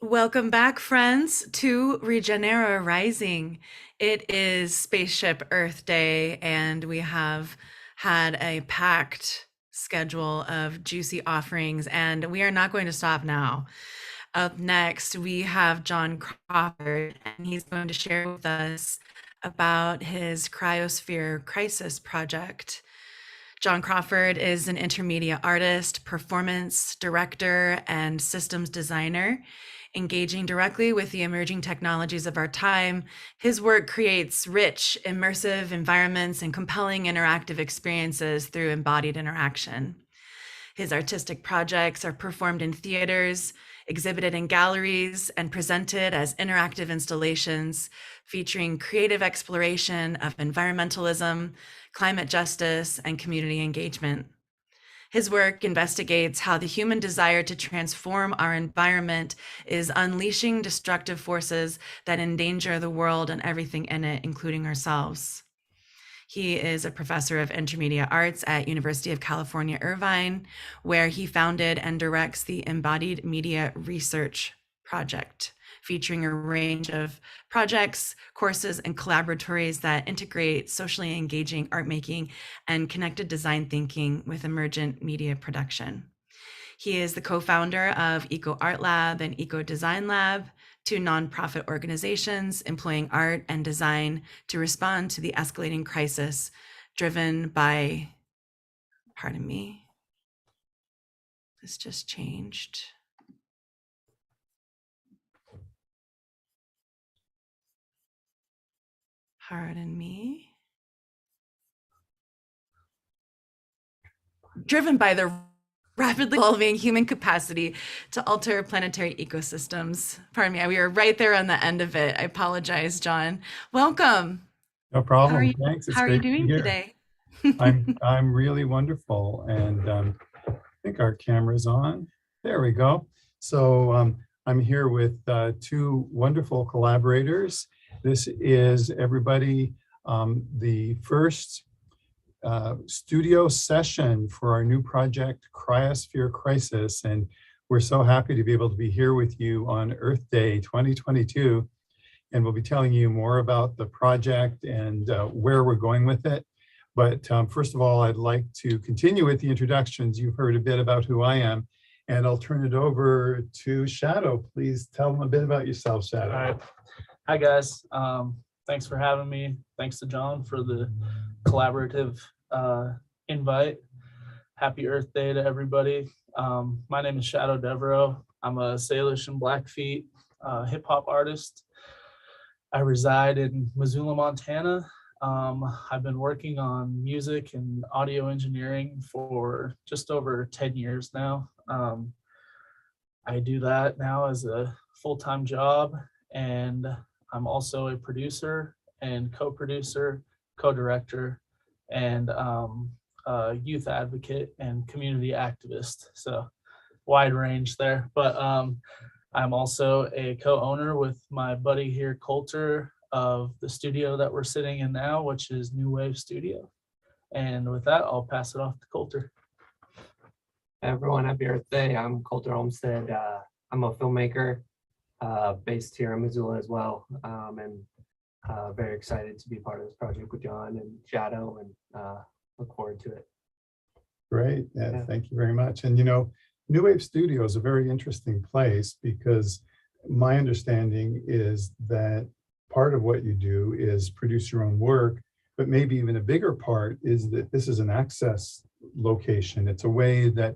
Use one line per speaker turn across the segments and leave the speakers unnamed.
Welcome back, friends, to Regenera Rising. It is Spaceship Earth Day, and we have had a packed schedule of juicy offerings, and we are not going to stop now. Up next, we have John Crawford, and he's going to share with us about his Cryosphere Crisis project. John Crawford is an intermedia artist, performance director, and systems designer. Engaging directly with the emerging technologies of our time, his work creates rich, immersive environments and compelling interactive experiences through embodied interaction. His artistic projects are performed in theaters, exhibited in galleries, and presented as interactive installations featuring creative exploration of environmentalism, climate justice, and community engagement. His work investigates how the human desire to transform our environment is unleashing destructive forces that endanger the world and everything in it, including ourselves. He is a professor of intermedia arts at University of California, Irvine, where he founded and directs the Embodied Media Research Project, featuring a range of projects, courses, and collaboratories that integrate socially engaging art making and connected design thinking with emergent media production. He is the co-founder of Eco Art Lab and Eco Design Lab, two nonprofit organizations employing art and design to respond to the escalating crisis driven by, pardon me, this just changed. Pardon me. Driven by the rapidly evolving human capacity to alter planetary ecosystems. Pardon me, we were right there on the end of it. I apologize, John. Welcome.
No problem. Thanks. It's
How are you
great to be
doing
here.
today?
I'm really wonderful, and I think our camera's on. There we go. So I'm here with two wonderful collaborators. This is everybody, the first studio session for our new project, Cryosphere Crisis, and we're so happy to be able to be here with you on Earth Day 2022. And we'll be telling you more about the project and where we're going with it. But first of all, I'd like to continue with the introductions. You've heard a bit about who I am, and I'll turn it over to Shadow. Please tell them a bit about yourself, Shadow.
All right. Hi, guys. Thanks for having me. Thanks to John for the collaborative invite. Happy Earth Day to everybody. My name is Shadow Devereaux. I'm a Salish and Blackfeet hip hop artist. I reside in Missoula, Montana. I've been working on music and audio engineering for just over 10 years now. I do that now as a full-time job, and I'm also a producer and co-producer, co-director, and youth advocate and community activist. So wide range there. But I'm also a co-owner with my buddy here, Coulter, of the studio that we're sitting in now, which is New Wave Studio. And with that, I'll pass it off to Coulter.
Hey everyone, happy Earth Day. I'm Coulter Olmsted. I'm a filmmaker based here in Missoula as well, and very excited to be part of this project with John and Shadow, and look forward to it.
Great. Yeah, thank you very much. And you know, New Wave Studio is a very interesting place because my understanding is that part of what you do is produce your own work, but maybe even a bigger part is that this is an access location. It's a way that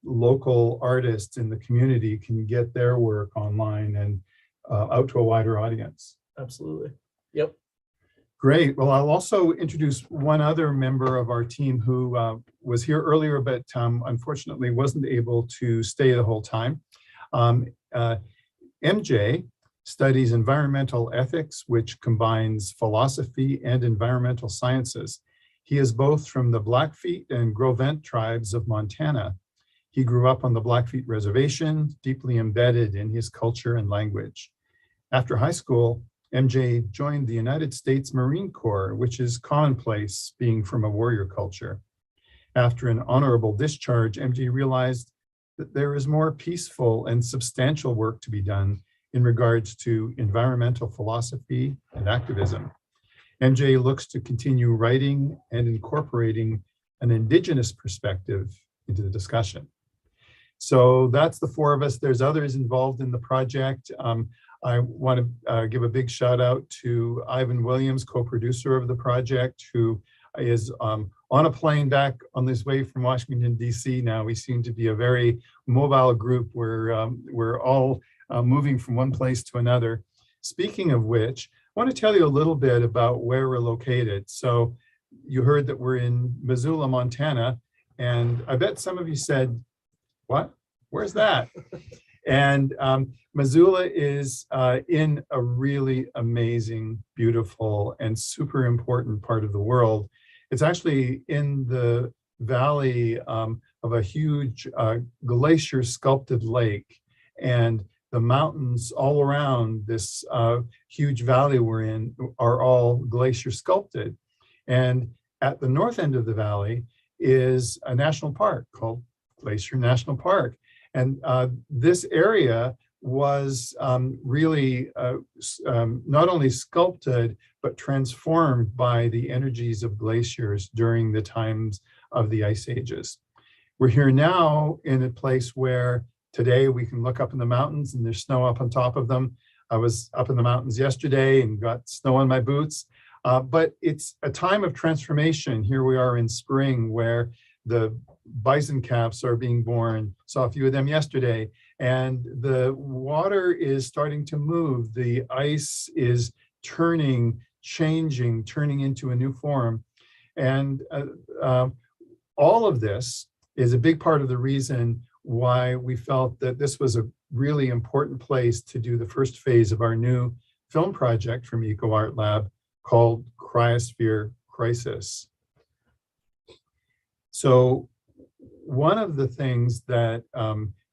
local artists in the community can get their work online and out to a wider audience.
Absolutely. Yep.
Great. Well, I'll also introduce one other member of our team who was here earlier, but unfortunately wasn't able to stay the whole time. MJ studies environmental ethics, which combines philosophy and environmental sciences. He is both from the Blackfeet and Grovent tribes of Montana. He grew up on the Blackfeet Reservation, deeply embedded in his culture and language. After high school, MJ joined the United States Marine Corps, which is commonplace being from a warrior culture. After an honorable discharge, MJ realized that there is more peaceful and substantial work to be done in regards to environmental philosophy and activism. MJ looks to continue writing and incorporating an indigenous perspective into the discussion. So that's the four of us. There's others involved in the project. I want to give a big shout out to Ivan Williams, co-producer of the project, who is on a plane back on this way from Washington, D.C. now. We seem to be a very mobile group. We're all moving from one place to another. Speaking of which, I want to tell you a little bit about where we're located. So you heard that we're in Missoula, Montana, and I bet some of you said, what? Where's that? And Missoula is in a really amazing, beautiful, and super important part of the world. It's actually in the valley of a huge glacier sculpted lake, and the mountains all around this huge valley we're in are all glacier sculpted. And at the north end of the valley is a national park called Glacier National Park. And this area was really not only sculpted, but transformed by the energies of glaciers during the times of the ice ages. We're here now in a place where today we can look up in the mountains and there's snow up on top of them. I was up in the mountains yesterday and got snow on my boots. But it's a time of transformation. Here we are in spring where the bison calves are being born. Saw a few of them yesterday. And the water is starting to move. The ice is turning, changing, turning into a new form. And all of this is a big part of the reason why we felt that this was a really important place to do the first phase of our new film project from EcoArtLab called Cryosphere Crisis. So one of the things that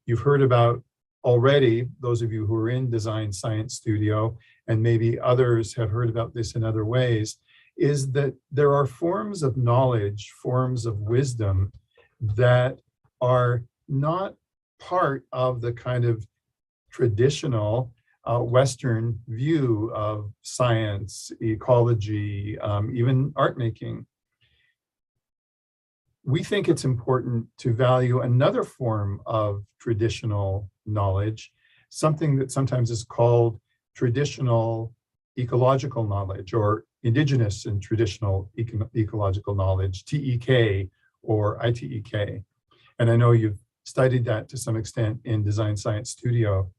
you've heard about already, those of you who are in Design Science Studio, and maybe others have heard about this in other ways, is that there are forms of knowledge, forms of wisdom that are not part of the kind of traditional Western view of science, ecology, even art making. We think it's important to value another form of traditional knowledge, something that sometimes is called traditional ecological knowledge, or indigenous and traditional ecological knowledge, TEK or ITEK. And I know you've studied that to some extent in Design Science Studio.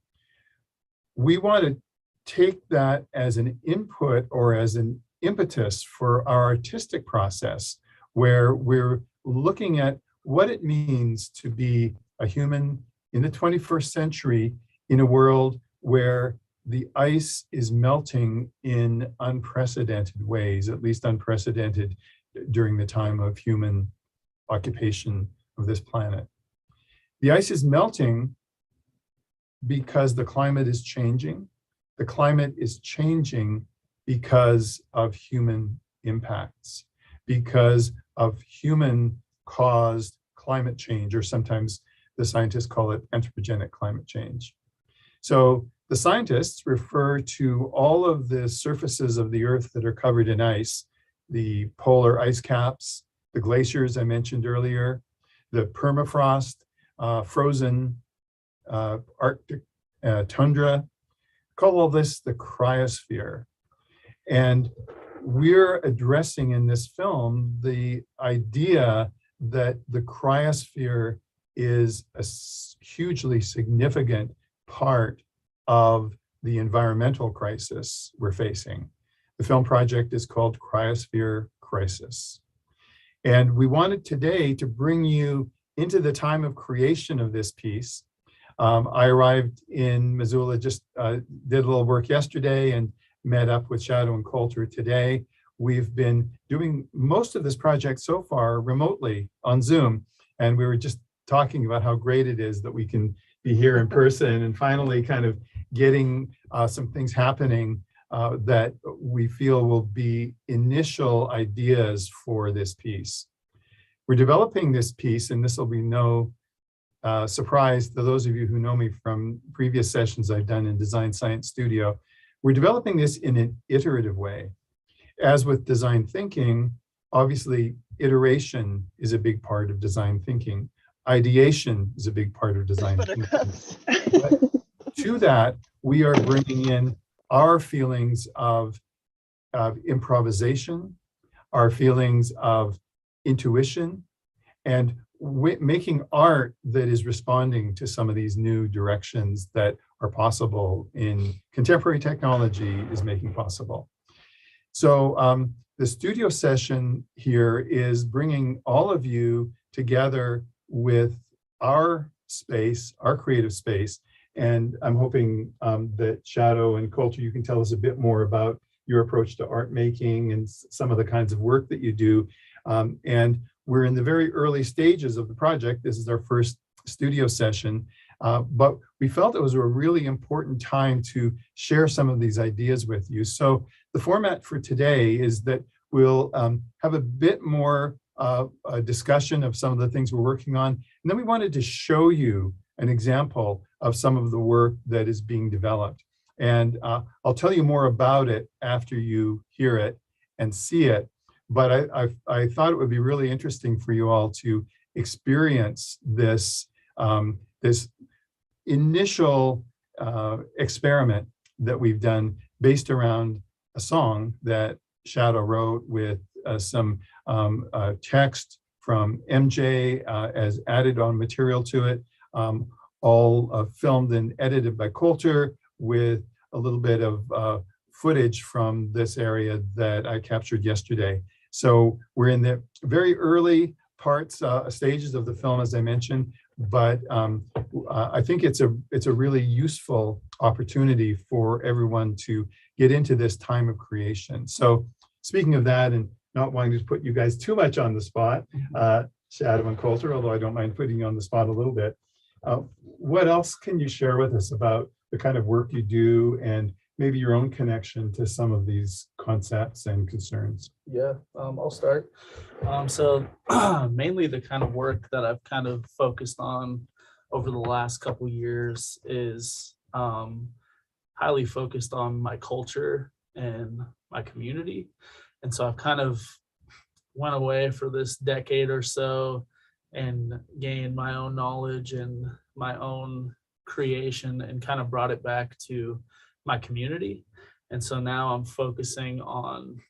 We want to take that as an input or as an impetus for our artistic process, where we're looking at what it means to be a human in the 21st century in a world where the ice is melting in unprecedented ways, at least unprecedented during the time of human occupation of this planet. The ice is melting because the climate is changing. The climate is changing because of human impacts, because of human-caused climate change, or sometimes the scientists call it anthropogenic climate change. So the scientists refer to all of the surfaces of the Earth that are covered in ice, the polar ice caps, the glaciers I mentioned earlier, the permafrost, frozen Arctic tundra, call all this the cryosphere. And we're addressing in this film the idea that the cryosphere is a hugely significant part of the environmental crisis we're facing. The film project is called Cryosphere Crisis. And we wanted today to bring you into the time of creation of this piece. I arrived in Missoula, just did a little work yesterday and met up with Shadow and Coulter today. We've been doing most of this project so far remotely on Zoom. And we were just talking about how great it is that we can be here in person and finally kind of getting some things happening that we feel will be initial ideas for this piece. We're developing this piece, and this will be no surprise to those of you who know me from previous sessions I've done in Design Science Studio. We're developing this in an iterative way. As with design thinking, obviously iteration is a big part of design thinking. Ideation is a big part of design thinking. But to that, we are bringing in our feelings of improvisation, our feelings of intuition, and making art that is responding to some of these new directions that are possible in contemporary technology is making possible. So the studio session here is bringing all of you together with our space, our creative space. And I'm hoping that Shadow and Coulter, you can tell us a bit more about your approach to art making and some of the kinds of work that you do. And we're in the very early stages of the project. This is our first studio session, but we felt it was a really important time to share some of these ideas with you. So the format for today is that we'll have a bit more a discussion of some of the things we're working on. And then we wanted to show you an example of some of the work that is being developed. And I'll tell you more about it after you hear it and see it. But I thought it would be really interesting for you all to experience this, this initial experiment that we've done based around a song that Shadow wrote with some text from MJ as added on material to it, all filmed and edited by Coulter with a little bit of footage from this area that I captured yesterday. So we're in the very early parts, stages of the film, as I mentioned, but I think it's a really useful opportunity for everyone to get into this time of creation. So speaking of that, and not wanting to put you guys too much on the spot, Shadow and Coulter, although I don't mind putting you on the spot a little bit, what else can you share with us about the kind of work you do and maybe your own connection to some of these concepts and concerns?
Yeah, I'll start. So mainly the kind of work that I've kind of focused on over the last couple of years is highly focused on my culture and my community. And so I've kind of went away for this decade or so and gained my own knowledge and my own creation and kind of brought it back to my community. And so now I'm focusing on,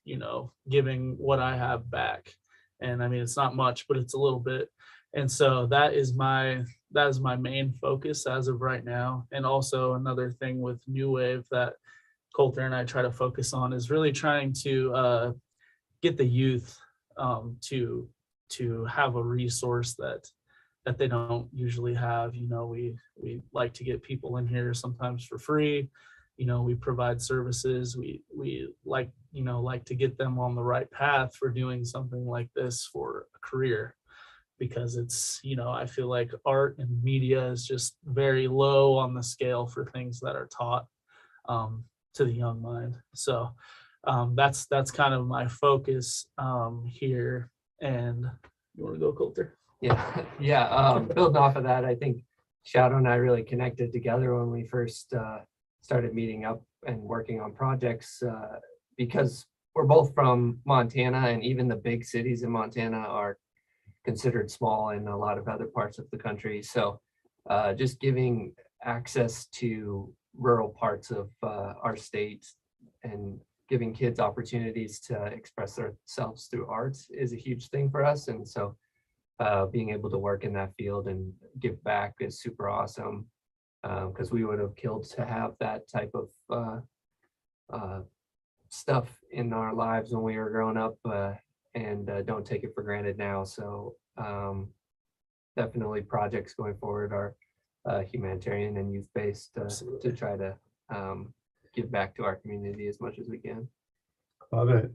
giving what I have back. And I mean, it's not much, but it's a little bit. And so that is my main focus as of right now. And also another thing with New Wave that Coulter and I try to focus on is really trying to get the youth to have a resource that they don't usually have. We like to get people in here sometimes for free. We provide services. We like to get them on the right path for doing something like this for a career, because it's, I feel like art and media is just very low on the scale for things that are taught to the young mind. So that's kind of my focus here. And you want to go, Coulter?
Yeah. Building off of that, I think Shadow and I really connected together when we first started meeting up and working on projects, because we're both from Montana, and even the big cities in Montana are considered small in a lot of other parts of the country. So just giving access to rural parts of our state and giving kids opportunities to express themselves through arts is a huge thing for us. And so being able to work in that field and give back is super awesome, because we would have killed to have that type of stuff in our lives when we were growing up, and don't take it for granted now. So definitely projects going forward are humanitarian and youth-based to try to give back to our community as much as we can.
Love it.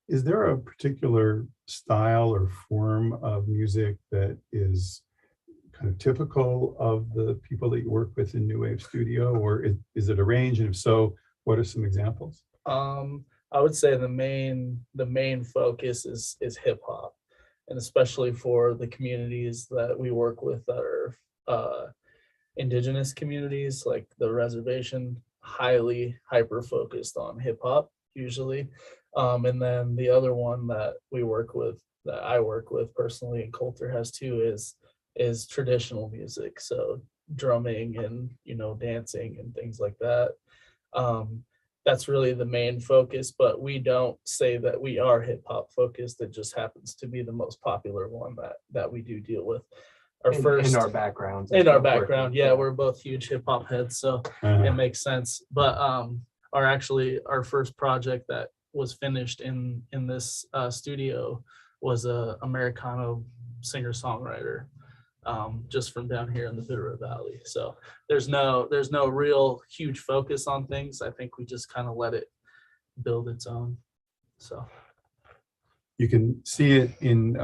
Is there a particular style or form of music that is kind of typical of the people that you work with in New Wave Studio, or is it a range? And if so, what are some examples?
I would say the main focus is hip hop, and especially for the communities that we work with that are indigenous communities, like the reservation, highly hyper focused on hip hop usually. And then the other one that I work with personally, and Coulter has too, is traditional music. So drumming and, dancing and things like that. That's really the main focus, but we don't say that we are hip hop focused. It just happens to be the most popular one that we do deal with.
In our backgrounds.
Yeah, we're both huge hip hop heads, so it makes sense. But our first project that was finished in this studio was a Americano singer-songwriter, just from down here in the Bitterroot Valley. So there's no real huge focus on things. I think we just kind of let it build its own. So
You can see it in,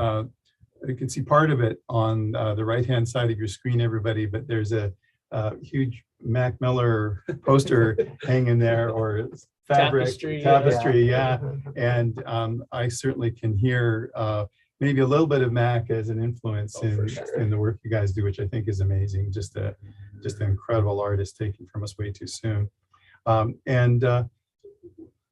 you can see part of it on the right-hand side of your screen, everybody, but there's a huge Mac Miller poster hanging there, or fabric tapestry, yeah. And I certainly can hear maybe a little bit of Mac as an influence in the work you guys do, which I think is amazing. Just an incredible artist taken from us way too soon. And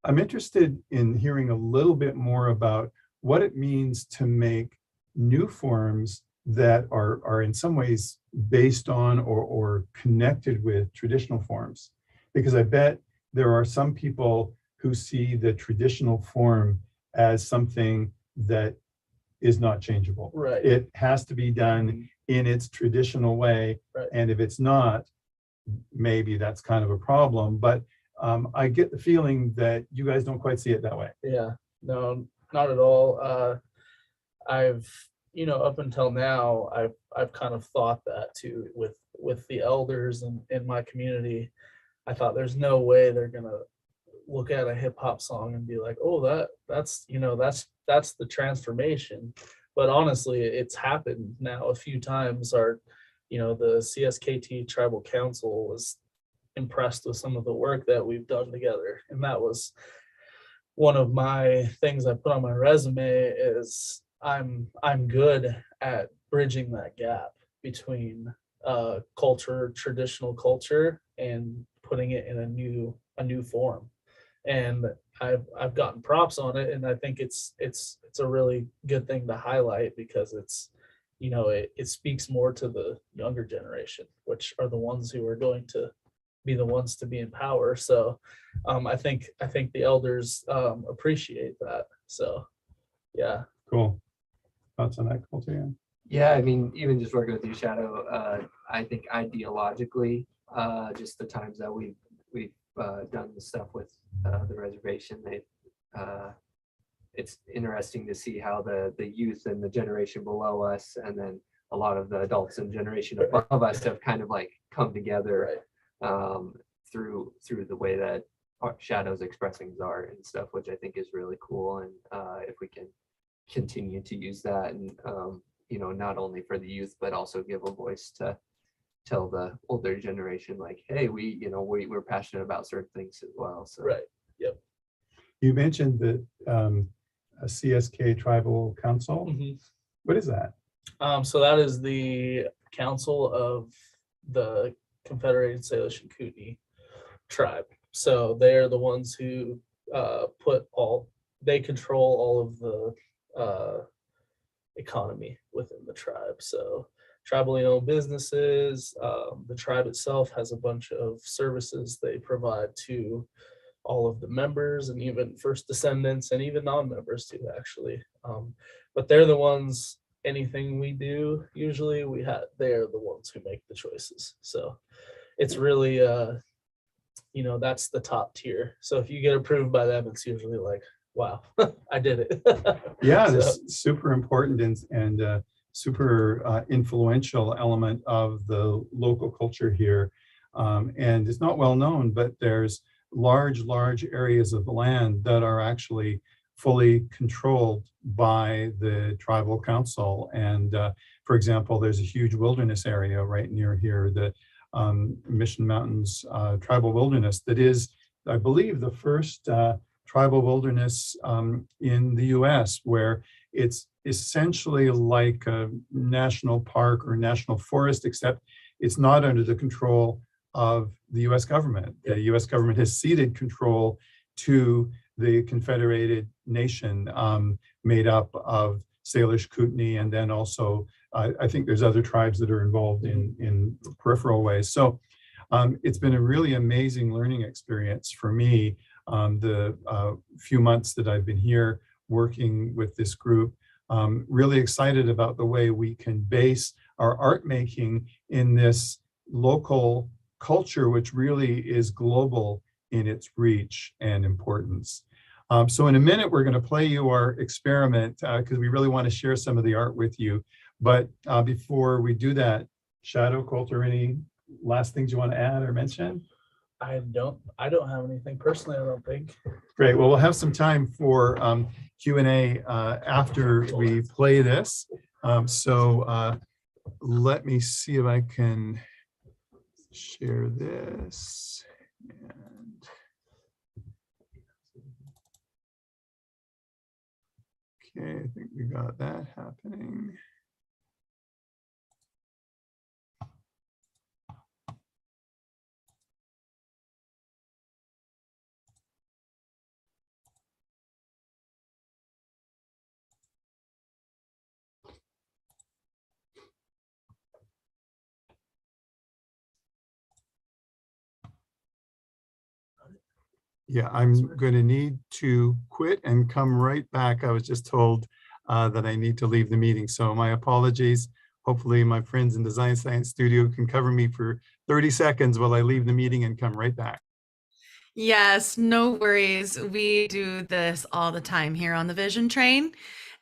I'm interested in hearing a little bit more about what it means to make new forms that are in some ways based on or connected with traditional forms. Because I bet there are some people who see the traditional form as something that is not changeable.
Right.
It has to be done in its traditional way.
Right.
And if it's not, maybe that's kind of a problem. But I get the feeling that you guys don't quite see it that way.
Yeah, no, not at all. I've, up until now, I've kind of thought that too with the elders in my community. I thought there's no way they're gonna look at a hip hop song and be like, oh, that's the transformation. But honestly, it's happened now a few times. The CSKT Tribal Council was impressed with some of the work that we've done together, and that was one of my things I put on my resume is I'm good at bridging that gap between culture, traditional culture, and putting it in a new form. And I've gotten props on it, and I think it's a really good thing to highlight, because it's it speaks more to the younger generation, which are the ones who are going to be the ones to be in power. So I think the elders appreciate that. So yeah.
Cool. Thoughts on that, Coulter?
Yeah, I mean, even just working with you, Shadow, I think ideologically, just the times that we've done the stuff with the reservation, it's interesting to see how the youth and the generation below us, and then a lot of the adults and generation above us have kind of like come together through the way that Shadow's expressing his art and stuff, which I think is really cool. And if we can continue to use that, and not only for the youth, but also give a voice to tell the older generation, like, hey, we're passionate about certain things as well. So
Right. Yep.
You mentioned that a CSK Tribal Council.
Mm-hmm.
What is that?
So that is the council of the Confederated Salish and Kootenai tribe. So they're the ones who they control all of the economy within the tribe. So tribally owned businesses, the tribe itself has a bunch of services they provide to all of the members, and even first descendants, and even non-members too, actually. But they're the ones, anything we do, usually they're the ones who make the choices. So it's really, that's the top tier. So if you get approved by them, it's usually like, wow, I did it.
Yeah,
So,
this super important and super influential element of the local culture here. And it's not well known, but there's large areas of the land that are actually fully controlled by the tribal council. And for example, there's a huge wilderness area right near here, the Mission Mountains Tribal Wilderness, that is, I believe, the first tribal wilderness in the US, where it's essentially like a national park or national forest, except it's not under the control of the US government. The US government has ceded control to the Confederated Nation, made up of Salish Kootenai, and then also I think there's other tribes that are involved in peripheral ways. So it's been a really amazing learning experience for me. The few months that I've been here working with this group, really excited about the way we can base our art making in this local culture, which really is global in its reach and importance. So in a minute, we're going to play you our experiment because we really want to share some of the art with you. But before we do that, Shadow, Coulter, any last things you want to add or mention?
I don't have anything personally, I don't think.
Great. Well, we'll have some time for Q&A after we play this. So let me see if I can share this. And okay, I think we got that happening. Yeah, I'm going to need to quit and come right back. I was just told that I need to leave the meeting. So my apologies. Hopefully my friends in Design Science Studio can cover me for 30 seconds while I leave the meeting and come right back.
Yes, no worries. We do this all the time here on the Vision Train.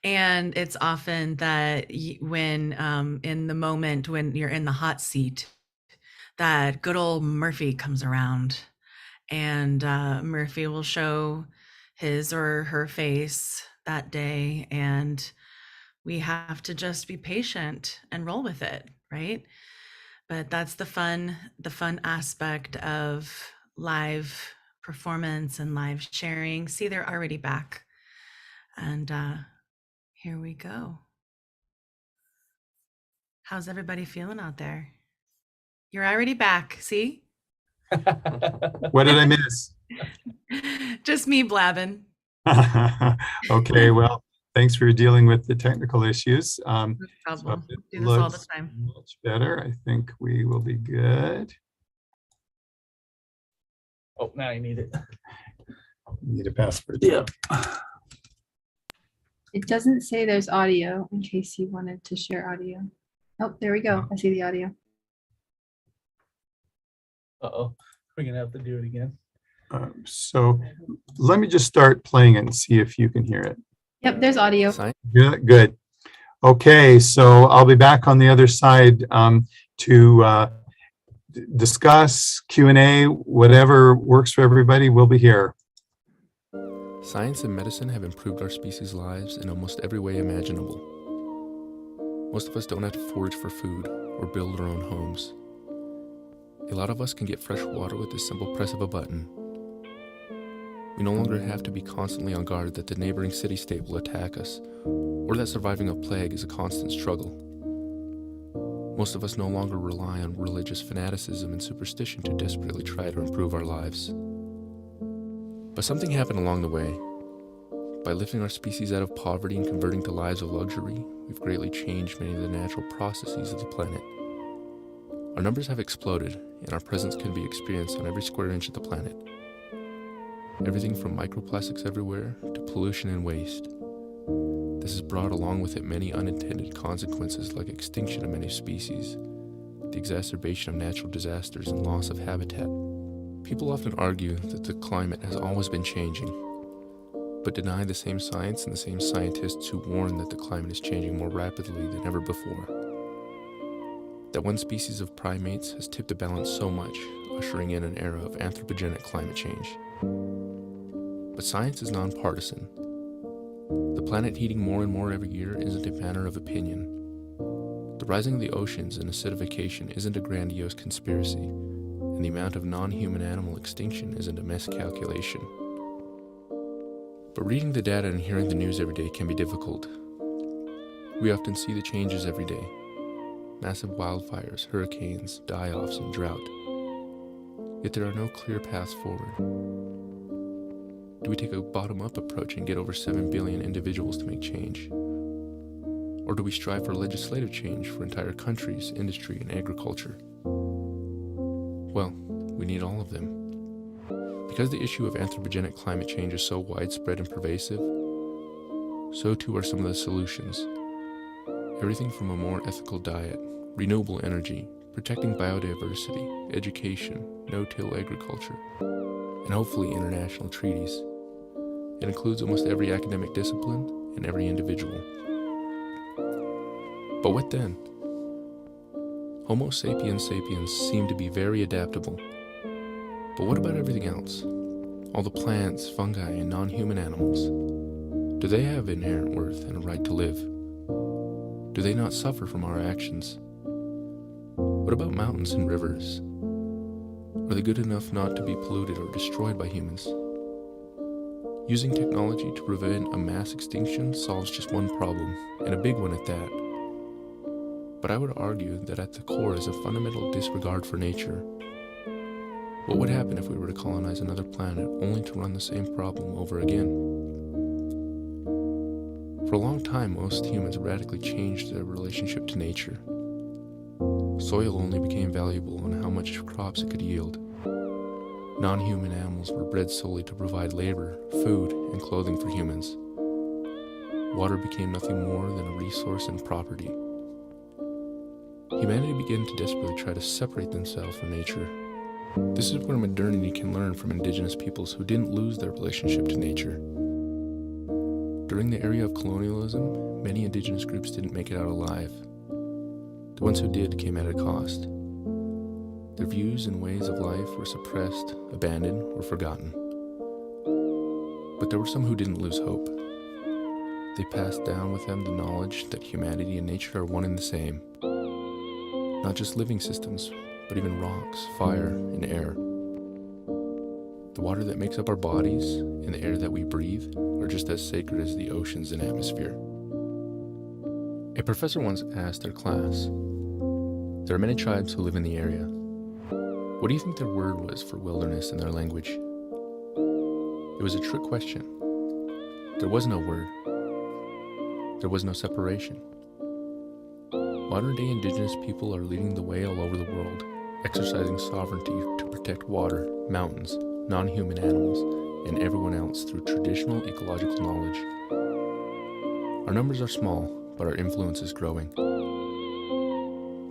And it's often that when in the moment when you're in the hot seat, that good old Murphy comes around, and Murphy will show his or her face that day, and we have to just be patient and roll with it, right? But that's the fun aspect of live performance and live sharing. See, they're already back. And here we go. How's everybody feeling out there? You're already back, see?
What did I miss?
Just me blabbing.
Okay, well, thanks for dealing with the technical issues.
No problem.
So it
Do this all the
looks
time.
much better. I think we will be good.
Oh, now you need it.
Need a password.
Yeah.
It doesn't say there's audio in case you wanted to share audio. Oh, there we go. I see the audio.
Uh-oh, we're gonna have to do it again.
So let me just start playing it and see if you can hear it.
Yep, there's audio.
Good. Okay, so I'll be back on the other side to discuss Q&A, whatever works for everybody. We'll be here.
Science and medicine have improved our species' lives in almost every way imaginable. Most of us don't have to forage for food or build our own homes. A lot of us can get fresh water with the simple press of a button. We no longer have to be constantly on guard that the neighboring city-state will attack us, or that surviving a plague is a constant struggle. Most of us no longer rely on religious fanaticism and superstition to desperately try to improve our lives. But something happened along the way. By lifting our species out of poverty and converting to lives of luxury, we've greatly changed many of the natural processes of the planet. Our numbers have exploded, and our presence can be experienced on every square inch of the planet. Everything from microplastics everywhere to pollution and waste. This has brought along with it many unintended consequences like extinction of many species, the exacerbation of natural disasters, and loss of habitat. People often argue that the climate has always been changing, but deny the same science and the same scientists who warn that the climate is changing more rapidly than ever before. That one species of primates has tipped the balance so much, ushering in an era of anthropogenic climate change. But science is nonpartisan. The planet heating more and more every year isn't a matter of opinion. The rising of the oceans and acidification isn't a grandiose conspiracy, and the amount of non-human animal extinction isn't a miscalculation. But reading the data and hearing the news every day can be difficult. We often see the changes every day. massive wildfires, hurricanes, die-offs, and drought. Yet there are no clear paths forward. Do we take a bottom-up approach and get over 7 billion individuals to make change? Or do we strive for legislative change for entire countries, industry, and agriculture? Well, we need all of them. Because the issue of anthropogenic climate change is so widespread and pervasive, so too are some of the solutions. Everything from a more ethical diet, renewable energy, protecting biodiversity, education, no-till agriculture, and hopefully international treaties. It includes almost every academic discipline and every individual. But what then? Homo sapiens sapiens seem to be very adaptable. But what about everything else? All the plants, fungi, and non-human animals? Do they have inherent worth and a right to live? Do they not suffer from our actions? What about mountains and rivers? Are they good enough not to be polluted or destroyed by humans? Using technology to prevent a mass extinction solves just one problem, and a big one at that. But I would argue that at the core is a fundamental disregard for nature. What would happen if we were to colonize another planet only to run the same problem over again? For a long time, most humans radically changed their relationship to nature. Soil only became valuable on how much crops it could yield. Non-human animals were bred solely to provide labor, food, and clothing for humans. Water became nothing more than a resource and property. Humanity began to desperately try to separate themselves from nature. This is where modernity can learn from indigenous peoples who didn't lose their relationship to nature. During the era of colonialism, many indigenous groups didn't make it out alive. The ones who did came at a cost. Their views and ways of life were suppressed, abandoned, or forgotten. But there were some who didn't lose hope. They passed down with them the knowledge that humanity and nature are one and the same. Not just living systems, but even rocks, fire, and air. The water that makes up our bodies and the air that we breathe are just as sacred as the oceans and atmosphere. A professor once asked their class, "There are many tribes who live in the area. What do you think their word was for wilderness in their language?" It was a trick question. There was no word. There was no separation. Modern-day indigenous people are leading the way all over the world, exercising sovereignty to protect water, mountains, non-human animals, and everyone else through traditional ecological knowledge. Our numbers are small, but our influence is growing.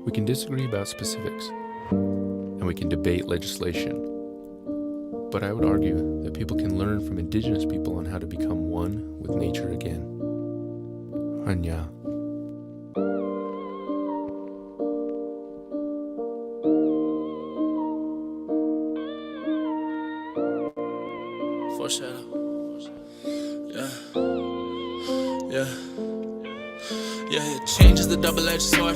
We can disagree about specifics, and we can debate legislation. But I would argue that people can learn from indigenous people on how to become one with nature again. Hanya.
Foreshadow. Yeah, change is the double-edged sword.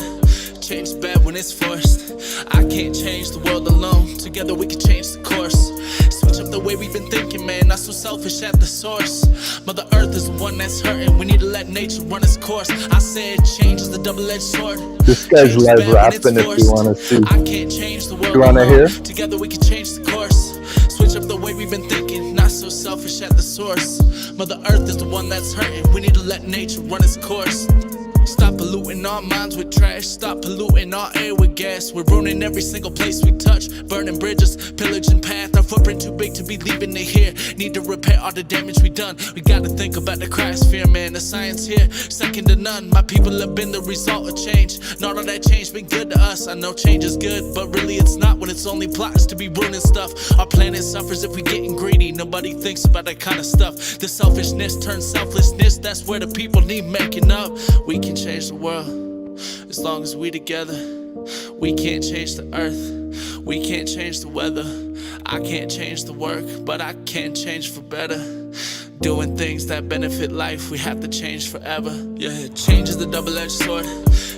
Change is bad when it's forced. I can't change the world alone. Together we can change the course. Switch up the way we've been thinking, man. Not so selfish at the source. Mother Earth is the one that's hurting. We need to let nature run its course. I said change is the double-edged sword.
This guy's live rapping if you want to see.
I can't change the world
You want to
alone.
hear?
Together we can change the course. Switch up the way we've been thinking. Not so selfish at the source. Mother Earth is the one that's hurting. We need to let nature run its course. Stop polluting our minds with trash. Stop polluting our air with gas. We're ruining every single place we touch. Burning bridges, pillaging path. Our footprint too big to be leaving it here. Need to repair all the damage we done. We gotta think about the cryosphere, man. The science here, second to none. My people have been the result of change. Not all that change been good to us. I know change is good, but really it's not when it's only plots to be ruining stuff. Our planet suffers if we getting greedy. Nobody thinks about that kind of stuff. The selfishness turns selflessness. That's where the people need making up. We can change the world as long as we together. We can't change the earth. We can't change the weather. I can't change the work, but I can change for better. Doing things that benefit life, we have to change forever. Yeah, change is the double-edged sword.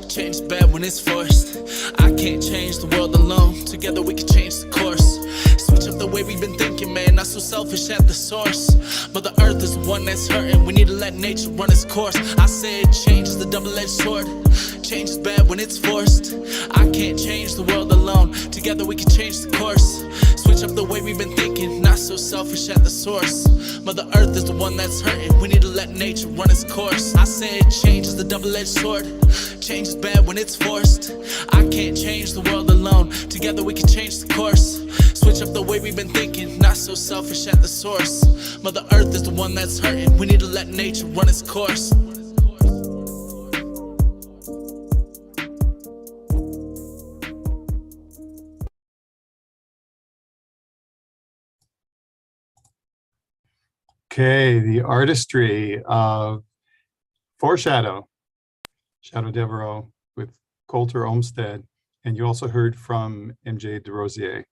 Change is bad when it's forced. I can't change the world alone. Together we can change the course. Switch up the way we've been thinking, man. Not so selfish at the source. Mother Earth is the one that's hurting. We need to let nature run its course. I said change is the double-edged sword.
Change is bad when it's forced. I can't change the world alone. Together we can change the course. Switch up the way we've been thinking, not so selfish at the source. Mother Earth is the one that's hurting. We need to let nature run its course. I said change is a double-edged sword. Change is bad when it's forced. I can't change the world alone. Together we can change the course. Switch up the way we've been thinking, not so selfish at the source. Mother Earth is the one that's hurting. We need to let nature run its course.
Okay, the artistry of Foreshadow, Shadow Devereaux with Coulter Olmsted, and you also heard from MJ DeRosier.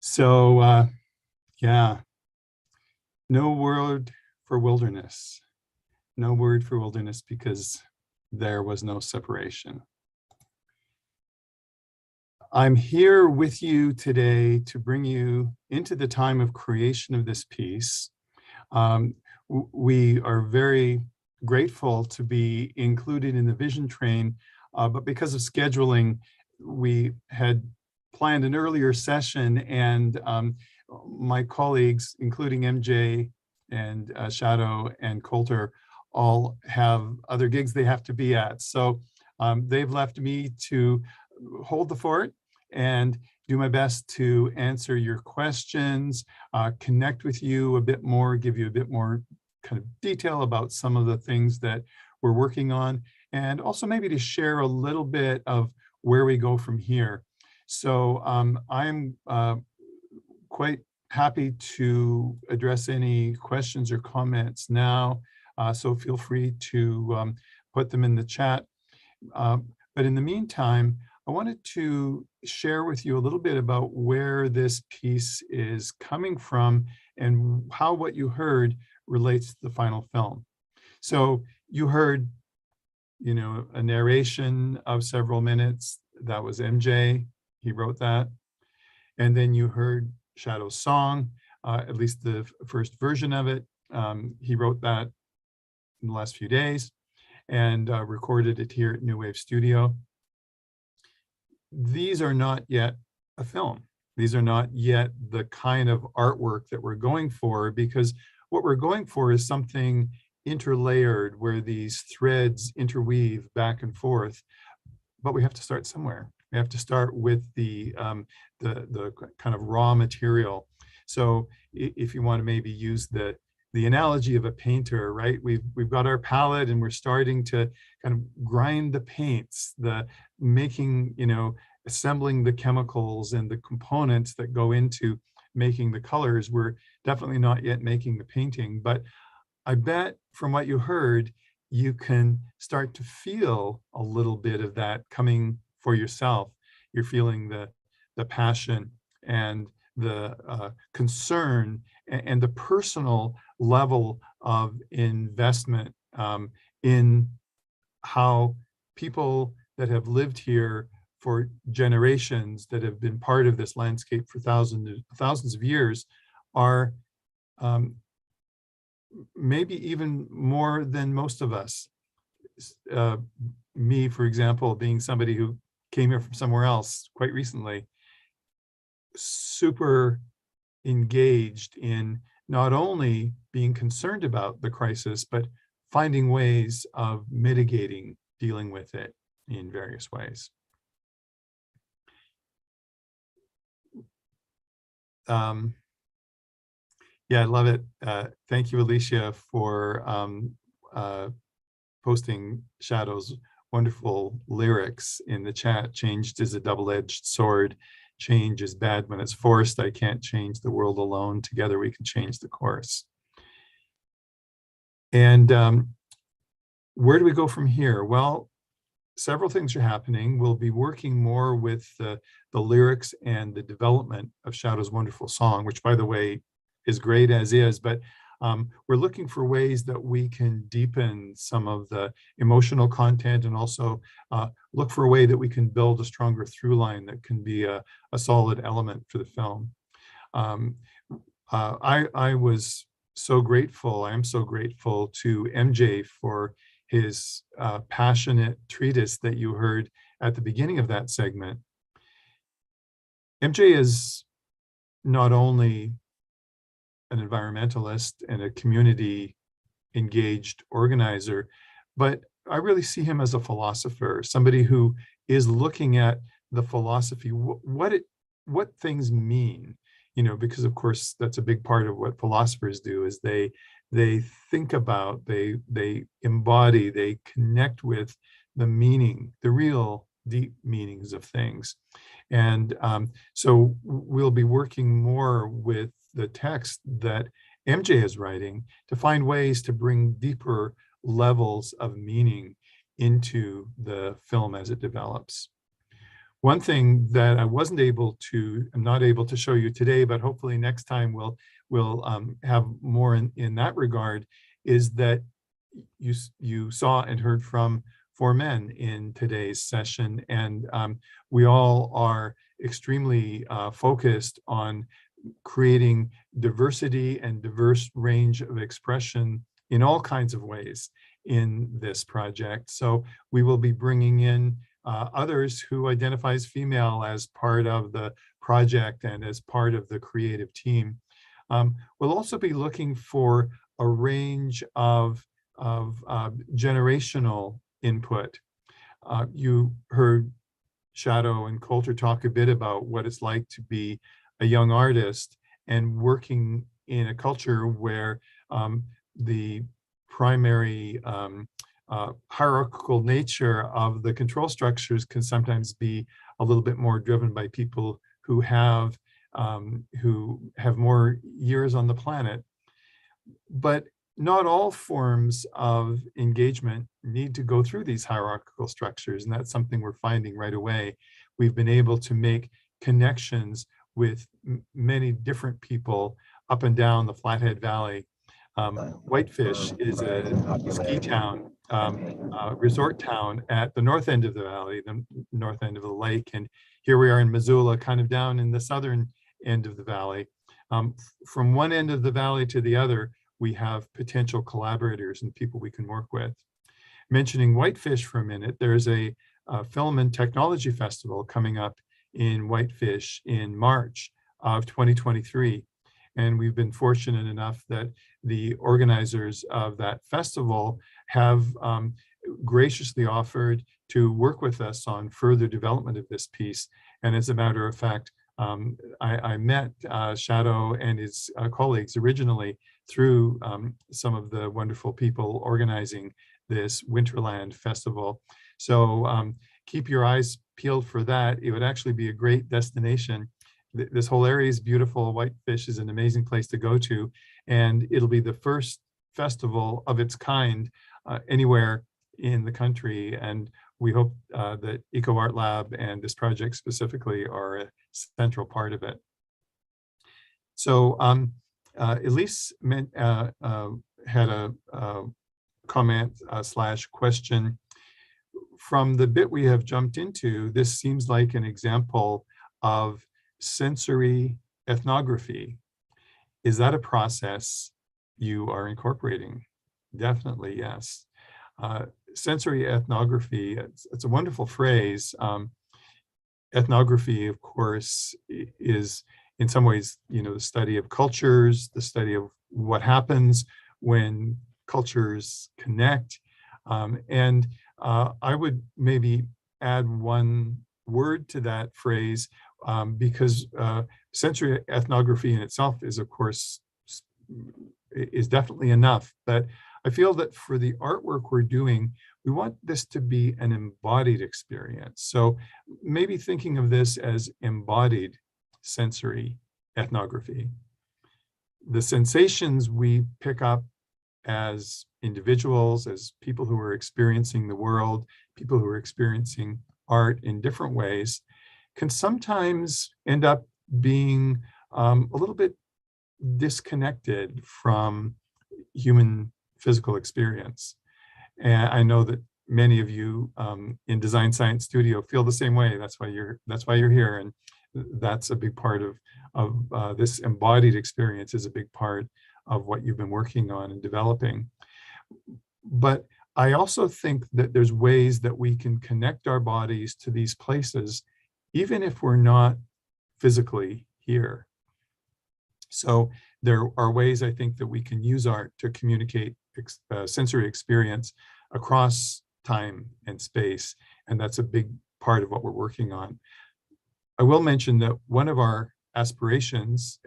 So, yeah, no word for wilderness. No word for wilderness because there was no separation. I'm here with you today to bring you into the time of creation of this piece. We are very grateful to be included in the vision train, but because of scheduling, we had planned an earlier session, and my colleagues, including MJ and Shadow and Coulter, all have other gigs they have to be at. So they've left me to hold the fort and do my best to answer your questions, connect with you a bit more, give you a bit more kind of detail about some of the things that we're working on, and also maybe to share a little bit of where we go from here. So I'm quite happy to address any questions or comments now, so feel free to put them in the chat. But in the meantime, I wanted to share with you a little bit about where this piece is coming from and how what you heard relates to the final film. So you heard, you know, a narration of several minutes. That was MJ, he wrote that. And then you heard Shadow's song, at least the first version of it. He wrote that in the last few days and recorded it here at New Wave Studio. These are not yet a film. These are not yet the kind of artwork that we're going for, because what we're going for is something interlayered where these threads interweave back and forth. But we have to start somewhere. We have to start with the kind of raw material. So if you want to maybe use the analogy of a painter, right? We've got our palette and we're starting to kind of grind the paints, the making, you know, assembling the chemicals and the components that go into making the colors. We're definitely not yet making the painting, but I bet from what you heard, you can start to feel a little bit of that coming for yourself. You're feeling the passion and the concern and the personal level of investment in how people that have lived here for generations, that have been part of this landscape for thousands of years, are maybe even more than most of us. Me, for example, being somebody who came here from somewhere else quite recently, super engaged in not only being concerned about the crisis, but finding ways of mitigating, dealing with it in various ways. Yeah, I love it. Thank you, Alicia, for posting Shadow's wonderful lyrics in the chat. Changed is a double-edged sword. Change is bad when it's forced. I can't change the world alone. Together we can change the course. And where do we go from here? Well, several things are happening. We'll be working more with the lyrics and the development of Shadow's wonderful song, which, by the way, is great as is, but we're looking for ways that we can deepen some of the emotional content, and also look for a way that we can build a stronger through line that can be a solid element for the film. I was so grateful, I am so grateful to MJ for his passionate treatise that you heard at the beginning of that segment. MJ is not only an environmentalist and a community engaged organizer, but I really see him as a philosopher, somebody who is looking at the philosophy, what things mean, because of course that's a big part of what philosophers do, is they think about, they embody, they connect with the meaning, the real deep meanings of things. And so we'll be working more with the text that MJ is writing to find ways to bring deeper levels of meaning into the film as it develops. One thing that I'm not able to show you today, but hopefully next time we'll have more in that regard, is that you saw and heard from 4 men in today's session, and we all are extremely focused on creating diversity and diverse range of expression in all kinds of ways in this project. So we will be bringing in others who identify as female as part of the project and as part of the creative team. We'll also be looking for a range of generational input. You heard Shadow and Coulter talk a bit about what it's like to be a young artist and working in a culture where the primary hierarchical nature of the control structures can sometimes be a little bit more driven by people who have more years on the planet. But not all forms of engagement need to go through these hierarchical structures, and that's something we're finding right away. We've been able to make connections with many different people up and down the Flathead Valley. Whitefish is a ski town, resort town at the north end of the valley, the north end of the lake. And here we are in Missoula, kind of down in the southern end of the valley. From one end of the valley to the other, we have potential collaborators and people we can work with. Mentioning Whitefish for a minute, there's a film and technology festival coming up in Whitefish in March of 2023. And we've been fortunate enough that the organizers of that festival have graciously offered to work with us on further development of this piece. And as a matter of fact, I met Shadow and his colleagues originally through some of the wonderful people organizing this Winterland Festival. So keep your eyes peeled for that. It would actually be a great destination. This whole area is beautiful. Whitefish is an amazing place to go to, and it'll be the first festival of its kind anywhere in the country. And we hope that Eco Art Lab and this project specifically are a central part of it. So Elise had a comment slash question. From the bit we have jumped into, this seems like an example of sensory ethnography. Is that a process you are incorporating? Definitely, yes. Sensory ethnography, it's a wonderful phrase. Ethnography, of course, is in some ways, the study of cultures, the study of what happens when cultures connect. And I would maybe add one word to that phrase, because sensory ethnography in itself is, of course, is definitely enough. But I feel that for the artwork we're doing, we want this to be an embodied experience. So maybe thinking of this as embodied sensory ethnography. The sensations we pick up as individuals, as people who are experiencing the world, people who are experiencing art in different ways, can sometimes end up being a little bit disconnected from human physical experience. And I know that many of you in Design Science Studio feel the same way. That's why you're here, and that's a big part of this embodied experience is a big part of what you've been working on and developing. But I also think that there's ways that we can connect our bodies to these places, even if we're not physically here. So there are ways, I think, that we can use art to communicate sensory experience across time and space. And that's a big part of what we're working on. I will mention that one of our aspirations,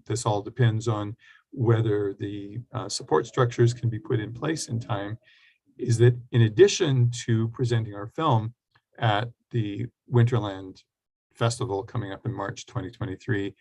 this all depends on whether the support structures can be put in place in time, is that in addition to presenting our film at the Winterland Festival coming up in March 2023,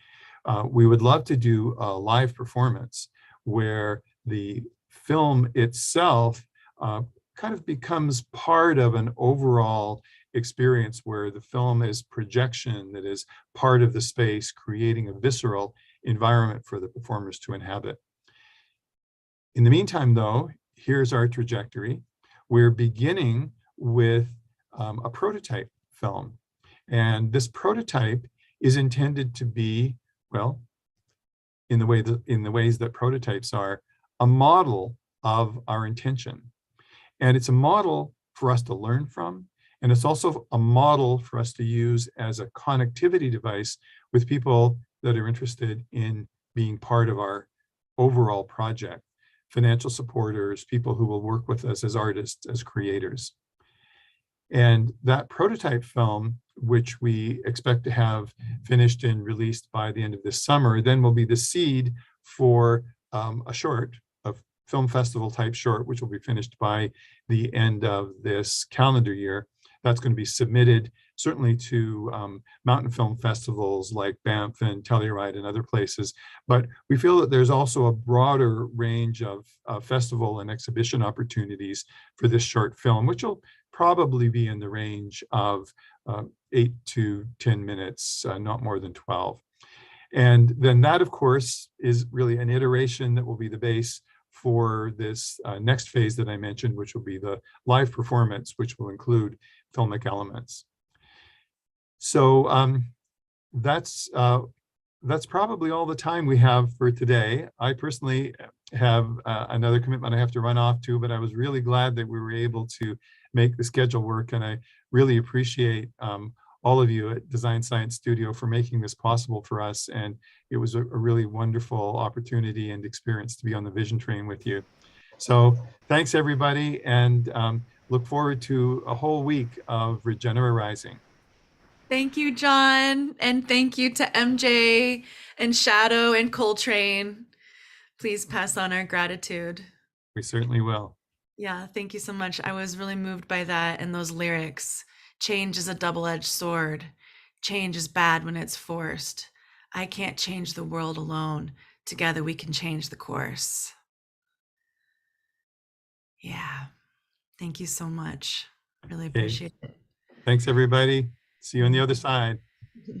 we would love to do a live performance where the film itself kind of becomes part of an overall experience where the film is projection that is part of the space, creating a visceral environment for the performers to inhabit. In the meantime, though, here's our trajectory. We're beginning with a prototype film. And this prototype is intended to be, well, in the ways that prototypes are, a model of our intention. And it's a model for us to learn from. And it's also a model for us to use as a connectivity device with people that are interested in being part of our overall project, financial supporters, people who will work with us as artists, as creators. And that prototype film, which we expect to have finished and released by the end of this summer, then will be the seed for a short, a film festival type short, which will be finished by the end of this calendar year. That's going to be submitted certainly to mountain film festivals like Banff and Telluride and other places. But we feel that there's also a broader range of festival and exhibition opportunities for this short film, which will probably be in the range of 8 to 10 minutes, not more than 12. And then that, of course, is really an iteration that will be the base for this next phase that I mentioned, which will be the live performance, which will include filmic elements. So that's probably all the time we have for today. I personally have another commitment I have to run off to, but I was really glad that we were able to make the schedule work, and I really appreciate all of you at Design Science Studio for making this possible for us. And it was a really wonderful opportunity and experience to be on the Vision Train with you. So thanks, everybody, and look forward to a whole week of regenerarizing.
Thank you, John. And thank you to MJ and Shadow and Coltrane. Please pass on our gratitude.
We certainly will.
Yeah, thank you so much. I was really moved by that and those lyrics. Change is a double-edged sword. Change is bad when it's forced. I can't change the world alone. Together we can change the course. Yeah, thank you so much. Really appreciate it.
Thanks, everybody. See you on the other side.